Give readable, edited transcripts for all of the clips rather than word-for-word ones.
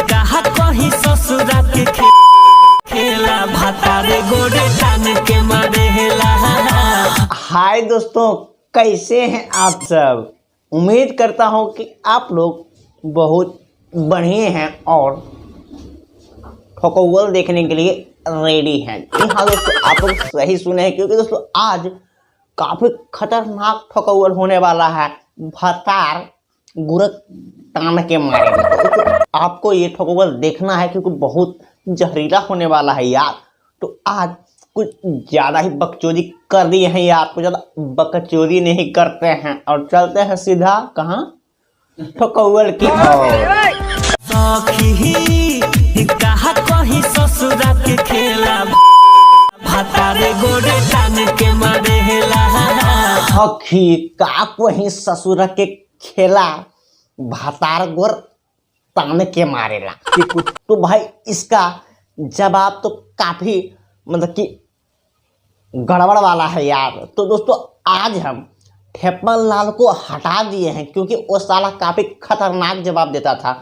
कहा कहीं ससुरा के खेला भातारे गोरे तान के मारेला। हाय दोस्तों, कैसे हैं आप सब। उम्मीद करता हूं कि आप लोग बहुत बढ़िया हैं और ठोकौल देखने के लिए रेडी हैं। हाँ दोस्तों, आप लोग सही सुने हैं, क्योंकि दोस्तों आज काफी खतरनाक ठोकौल होने वाला है। भतार गुरक तान के मारेगा। तो आपको ये ठोकौल देखना है क्योंकि बहुत जहरीला होने वाला है यार। तो आज कुछ ज्यादा ही बकचोदी कर दिए हैं यार, कुछ ज्यादा बकचोदी नहीं करते हैं और चलते हैं सीधा कहाँ, ठोकौल की ओर। कहा कहीं ससुरा के खेला भातारे गोरे तान के मारेला। सखी का कहीं ससुरा के खेला भातार गोर तान के मारेला कि कुछ। तो भाई इसका जवाब तो काफी मतलब कि गड़बड़ वाला है यार। तो दोस्तों आज हम ठेपन लाल को हटा दिए हैं क्योंकि वो साला काफी खतरनाक जवाब देता था।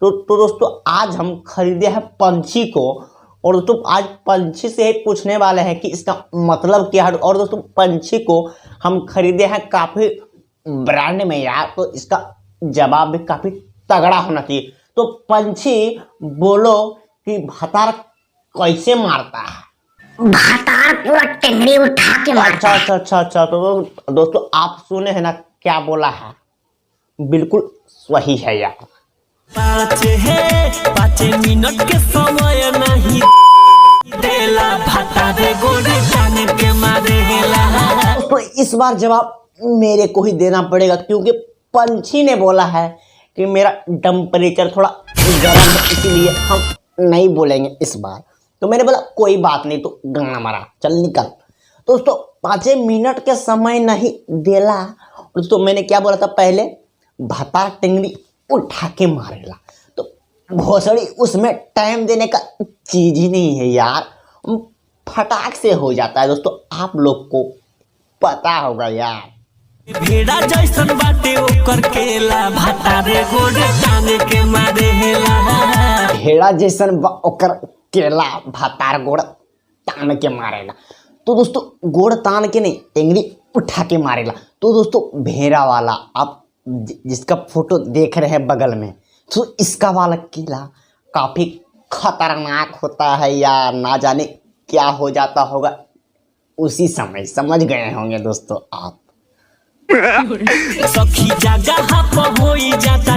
तो दोस्तों आज हम खरीदे हैं पंछी को, और दोस्तों आज पंछी से ही पूछने वाले हैं कि इसका मतलब क्या है। और दोस्तों पंछी को हम खरीदे हैं काफी ब्रांड में यार, तो इसका जवाब भी काफी तगड़ा होना चाहिए। तो पंछी बोलो कि भतार कैसे मारता है। भातार पूरा टेंगड़ी उठा के मारता है। अच्छा। तो दोस्तों आप सुने हैं ना क्या बोला है, बिल्कुल सही है यार। 5 मिनट के समय नहीं देला भातारे गोरे तान के मारेला। तो इस बार जवाब मेरे को ही देना पड़ेगा क्योंकि पंछी ने बोला है कि मेरा टेम्परेचर थोड़ा गर्म है, इसीलिए हम नहीं बोलेंगे इस बार। तो मैंने बोला कोई बात नहीं, तो गाना मारा चल निकल। दोस्तों 5 मिनट के समय नहीं देला। दोस्तों मैंने क्या बोला था पहले, भतार टेंगड़ी उठा के मारेला। तो भोसड़ी उसमें टाइम देने का चीज ही नहीं है यार, फटाक से हो जाता है। दोस्तों आप लोग को पता होगा यार। भेड़ा जैसन बाटे ओकर केला भातारे गोरे तान के मारेला। भेड़ा जैसन ओकर केला भतार गोड़ तान के मारेला। तो दोस्तों गोड़ तान के नहीं, टेंगड़ी उठा के मारेला। तो दोस्तों भेड़ा वाला आप जिसका फोटो देख रहे हैं बगल में, तो इसका वाला केला काफी खतरनाक होता है यार। ना जाने क्या हो जाता होगा उसी समय, समझ गए होंगे दोस्तों आप। सखी जगह पर होई जाता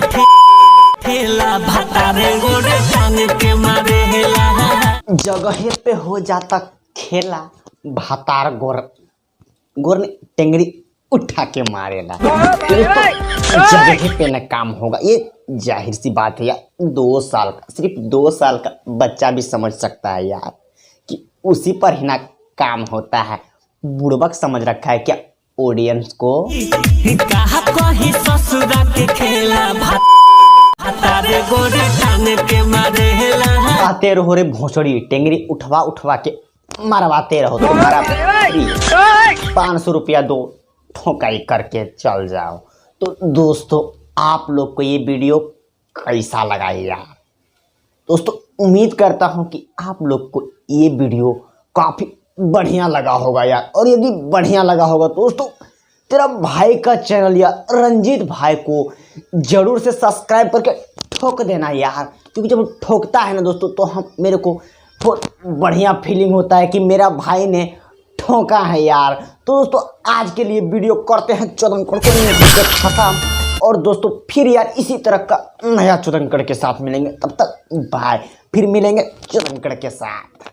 ठेला भातारे गोरे तान के मारेला। जगह पे हो जाता खेला भातार गोर ने टेंगड़ी उठा के मारेला। जगह पे न काम होगा, ये जाहिर सी बात है यार। 2 साल का, सिर्फ 2 साल का बच्चा भी समझ सकता है यार कि उसी पर ही ना काम होता है। बुड़बक समझ रखा है क्या ऑडियंस को। कहा कहीं ससुरा के खेला भातारे गोरे तान के मारेला। आते रहो रे भोसड़ी, टेंगड़ी उठवा के मरवाते रहो। तुम्हारा 500 रुपया दो, ठोकाई करके चल जाओ। तो दोस्तों आप लोग को ये वीडियो कैसा लगा यार। दोस्तों उम्मीद करता हूँ कि आप लोग को ये वीडियो काफी बढ़िया लगा होगा यार। और यदि बढ़िया लगा होगा तो दोस्तों तेरा भाई का चैनल या रंजीत भाई को जरूर से सब्सक्राइब करके ठोक देना यार। क्योंकि जब ठोकता है ना दोस्तों तो हम मेरे को बहुत बढ़िया फीलिंग होता है कि मेरा भाई ने ठोका है यार। तो दोस्तों आज के लिए वीडियो करते हैं चौदंकड़ को खत्म। और दोस्तों फिर यार इसी तरह का नया चौदंकड़ के साथ मिलेंगे, तब तक बाय। फिर मिलेंगे चौदंकड़ के साथ।